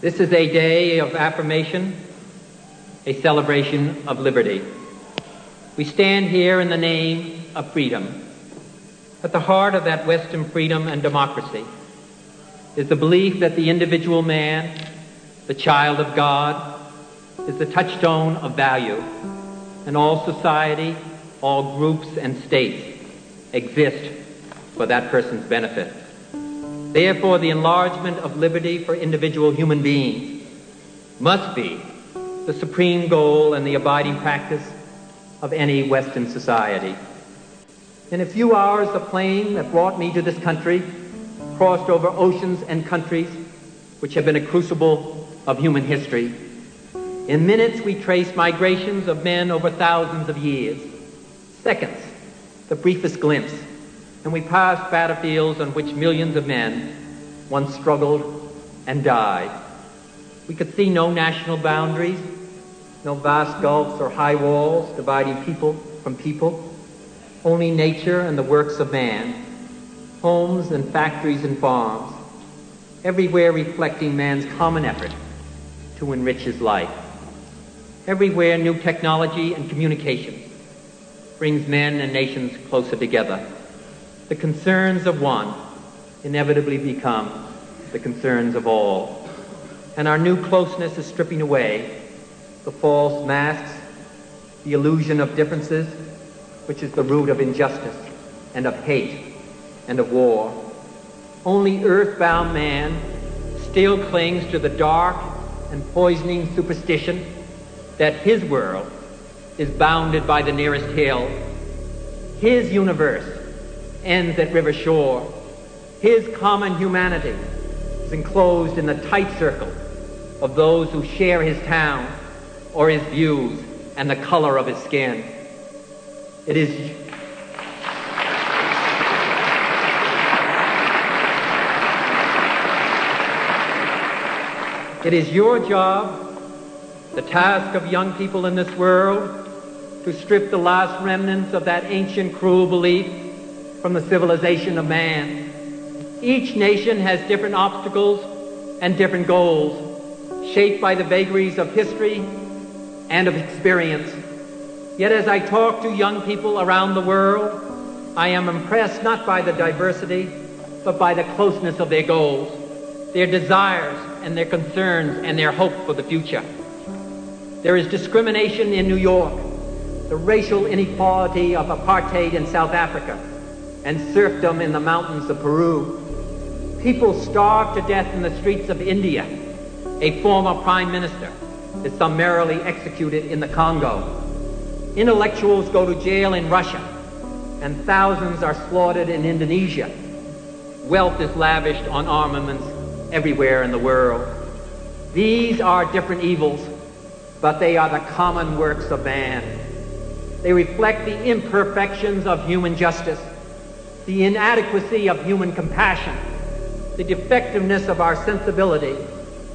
This is a day of affirmation, a celebration of liberty. We stand here in the name of freedom. At the heart of that Western freedom and democracy is the belief that the individual man, the child of God, is the touchstone of value, and all society, all groups and states exist for that person's benefit. Therefore, the enlargement of liberty for individual human beings must be the supreme goal and the abiding practice of any Western society. In a few hours, the plane that brought me to this country crossed over oceans and countries which have been a crucible of human history. In minutes, we trace migrations of men over thousands of years. Seconds, the briefest glimpse, and we pass battlefields on which millions of men once struggled and died. We could see no national boundaries, no vast gulfs or high walls dividing people from people, only nature and the works of man, homes and factories and farms, everywhere reflecting man's common effort to enrich his life. Everywhere new technology and communication brings men and nations closer together. The concerns of one inevitably become the concerns of all. And our new closeness is stripping away the false masks, the illusion of differences, which is the root of injustice and of hate and of war. Only earthbound man still clings to the dark and poisoning superstition that his world is bounded by the nearest hill. His universe ends at river shore. His common humanity is enclosed in the tight circle of those who share his town or his views and the color of his skin. It is your job, the task of young people in this world, to strip the last remnants of that ancient cruel belief from the civilization of man. Each nation has different obstacles and different goals, shaped by the vagaries of history and of experience. Yet as I talk to young people around the world, I am impressed not by the diversity, but by the closeness of their goals, their desires and their concerns and their hope for the future. There is discrimination in New York, the racial inequality of apartheid in South Africa, and serfdom in the mountains of Peru. People starve to death in the streets of India. A former prime minister is summarily executed in the Congo. Intellectuals go to jail in Russia, and thousands are slaughtered in Indonesia. Wealth is lavished on armaments everywhere in the world. These are different evils, but they are the common works of man. They reflect the imperfections of human justice, the inadequacy of human compassion, the defectiveness of our sensibility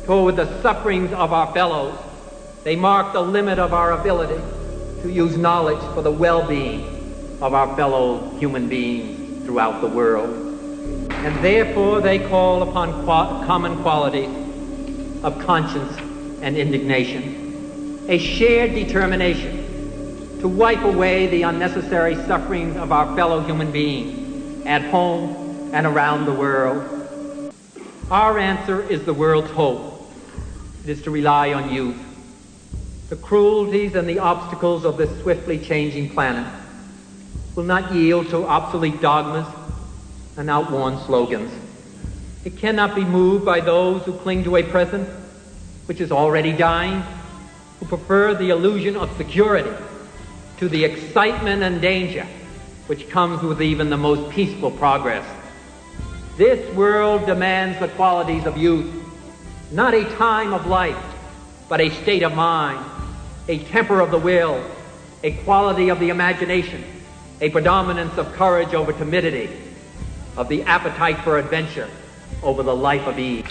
toward the sufferings of our fellows. They mark the limit of our ability to use knowledge for the well-being of our fellow human beings throughout the world. And therefore they call upon common qualities of conscience and indignation, a shared determination to wipe away the unnecessary sufferings of our fellow human beings at home and around the world. Our answer is the world's hope. It is to rely on youth. The cruelties and the obstacles of this swiftly changing planet will not yield to obsolete dogmas and outworn slogans. It cannot be moved by those who cling to a present which is already dying, who prefer the illusion of security to the excitement and danger which comes with even the most peaceful progress. This world demands the qualities of youth, not a time of life, but a state of mind, a temper of the will, a quality of the imagination, a predominance of courage over timidity, of the appetite for adventure over the life of ease.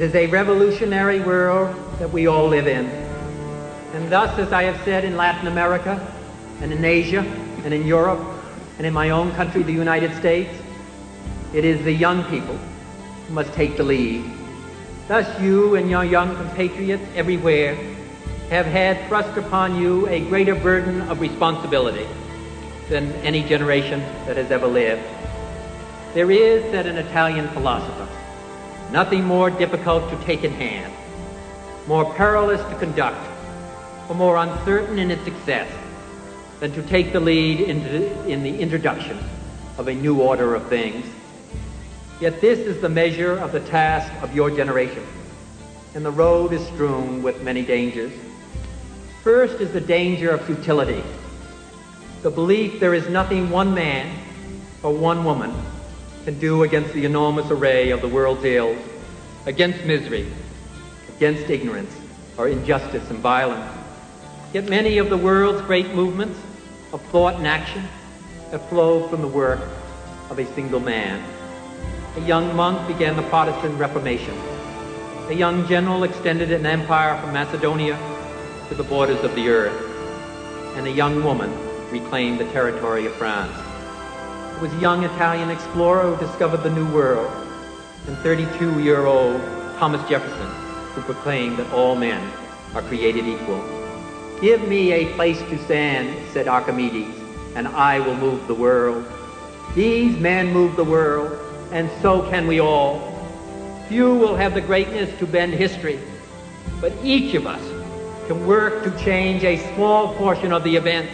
It is a revolutionary world that we all live in. And thus, as I have said in Latin America, and in Asia, and in Europe, and in my own country, the United States, it is the young people who must take the lead. Thus, you and your young compatriots everywhere have had thrust upon you a greater burden of responsibility than any generation that has ever lived. There is, said an Italian philosopher, nothing more difficult to take in hand, more perilous to conduct, or more uncertain in its success than to take the lead in the introduction of a new order of things. Yet this is the measure of the task of your generation, and the road is strewn with many dangers. First is the danger of futility, the belief there is nothing one man or one woman can do against the enormous array of the world's ills, against misery, against ignorance, or injustice and violence. Yet many of the world's great movements of thought and action have flowed from the work of a single man. A young monk began the Protestant Reformation. A young general extended an empire from Macedonia to the borders of the earth. And a young woman reclaimed the territory of France. It was a young Italian explorer who discovered the New World, and 32-year-old Thomas Jefferson, who proclaimed that all men are created equal. Give me a place to stand, said Archimedes, and I will move the world. These men move the world, and so can we all. Few will have the greatness to bend history, but each of us can work to change a small portion of the event,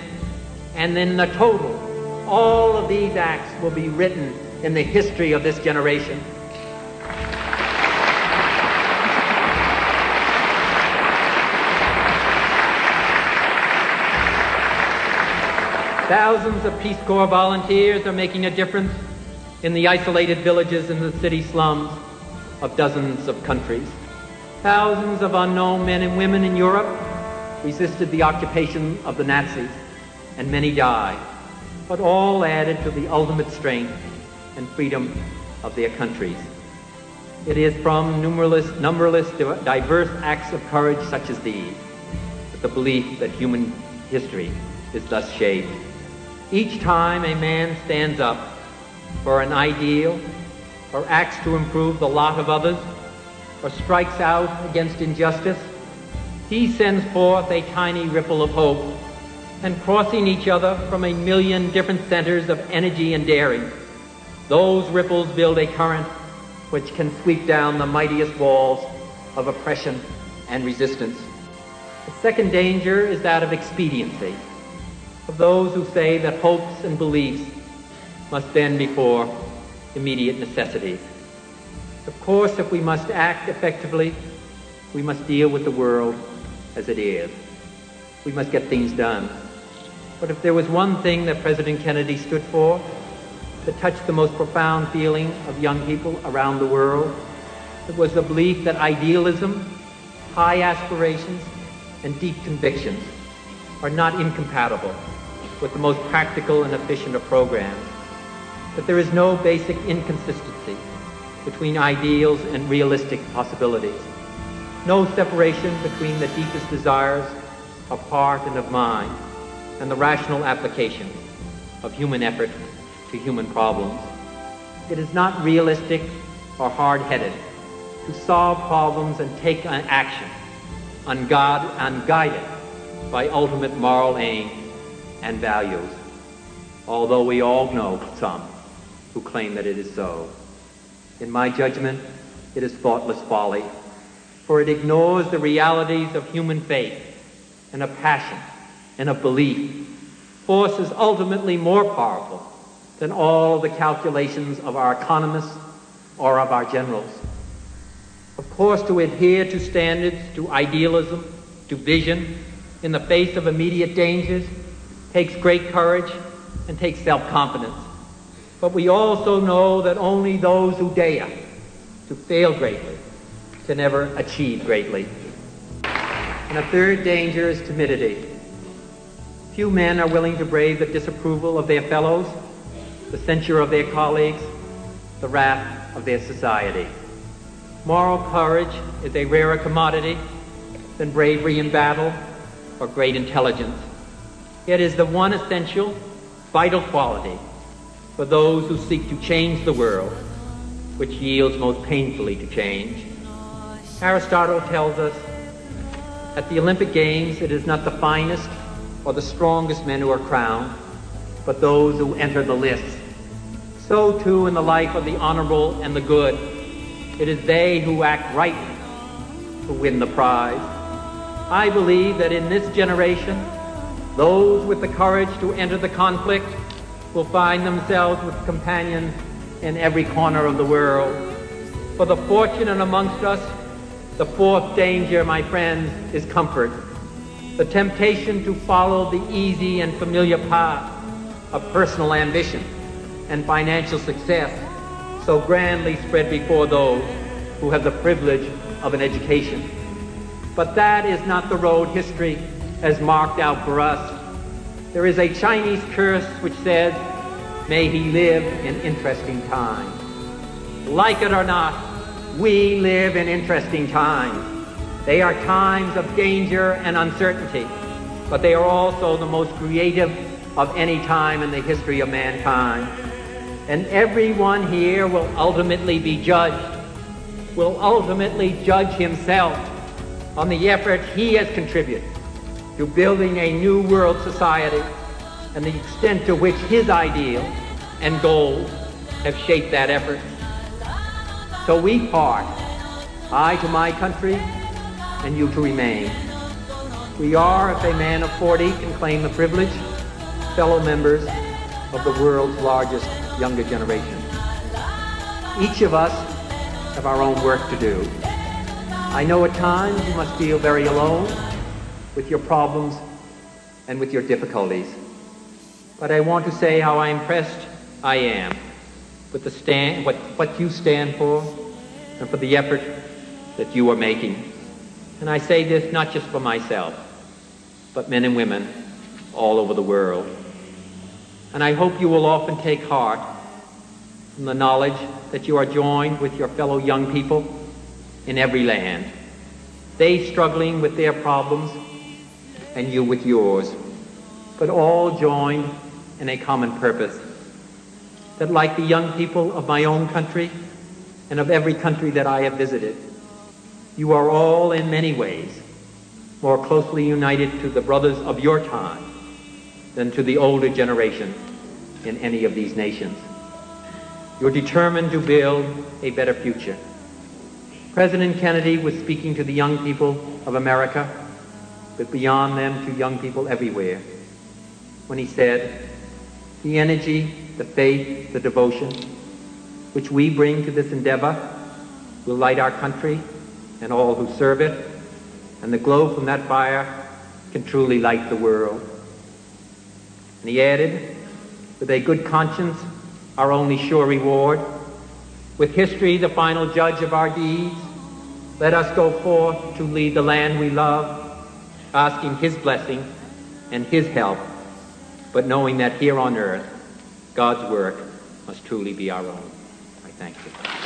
and in the total, all of these acts will be written in the history of this generation. Thousands of Peace Corps volunteers are making a difference in the isolated villages and the city slums of dozens of countries. Thousands of unknown men and women in Europe resisted the occupation of the Nazis, and many died, but all added to the ultimate strength and freedom of their countries. It is from numberless, diverse acts of courage such as these that the belief that human history is thus shaped. Each time a man stands up for an ideal, or acts to improve the lot of others, or strikes out against injustice, he sends forth a tiny ripple of hope, and crossing each other from a million different centers of energy and daring, those ripples build a current which can sweep down the mightiest walls of oppression and resistance. The second danger is that of expediency, of those who say that hopes and beliefs must bend before immediate necessities. Of course, if we must act effectively, we must deal with the world as it is. We must get things done. But if there was one thing that President Kennedy stood for that touched the most profound feeling of young people around the world, it was the belief that idealism, high aspirations, and deep convictions are not incompatible with the most practical and efficient of programs, that there is no basic inconsistency between ideals and realistic possibilities, no separation between the deepest desires of heart and of mind and the rational application of human effort to human problems. It is not realistic or hard-headed to solve problems and take an action unguided by ultimate moral aim and values, although we all know some who claim that it is so. In my judgment, it is thoughtless folly, for it ignores the realities of human faith and of passion and of belief. Force is ultimately more powerful than all the calculations of our economists or of our generals. Of course, to adhere to standards, to idealism, to vision in the face of immediate dangers takes great courage and takes self-confidence. But we also know that only those who dare to fail greatly can ever achieve greatly. And a third danger is timidity. Few men are willing to brave the disapproval of their fellows, the censure of their colleagues, the wrath of their society. Moral courage is a rarer commodity than bravery in battle or great intelligence. It is the one essential, vital quality for those who seek to change the world, which yields most painfully to change. Aristotle tells us, at the Olympic Games, it is not the finest or the strongest men who are crowned, but those who enter the lists. So too in the life of the honorable and the good, it is they who act right who win the prize. I believe that in this generation, those with the courage to enter the conflict will find themselves with companions in every corner of the world. For the fortunate amongst us, the fourth danger, my friends, is comfort. The temptation to follow the easy and familiar path of personal ambition and financial success so grandly spread before those who have the privilege of an education. But that is not the road history has marked out for us. There is a Chinese curse which says, "May he live in interesting times." Like it or not, we live in interesting times. They are times of danger and uncertainty, but they are also the most creative of any time in the history of mankind. And everyone here will ultimately be judged, will ultimately judge himself on the effort he has contributed to building a new world society and the extent to which his ideals and goals have shaped that effort. So we part, I to my country and you to remain. We are, if a man of 40 can claim the privilege, fellow members of the world's largest younger generation. Each of us have our own work to do. I know at times you must feel very alone with your problems and with your difficulties. But I want to say how impressed I am with what you stand for and for the effort that you are making. And I say this not just for myself, but men and women all over the world. And I hope you will often take heart from the knowledge that you are joined with your fellow young people in every land, they struggling with their problems and you with yours, but all joined in a common purpose. That like the young people of my own country and of every country that I have visited, you are all in many ways more closely united to the brothers of your time than to the older generation in any of these nations. You're determined to build a better future. President Kennedy was speaking to the young people of America, but beyond them to young people everywhere, when he said, the energy, the faith, the devotion which we bring to this endeavor will light our country and all who serve it, and the glow from that fire can truly light the world. And he added, with a good conscience, our only sure reward, with history the final judge of our deeds, let us go forth to lead the land we love, asking his blessing and his help, but knowing that here on earth, God's work must truly be our own. I thank you.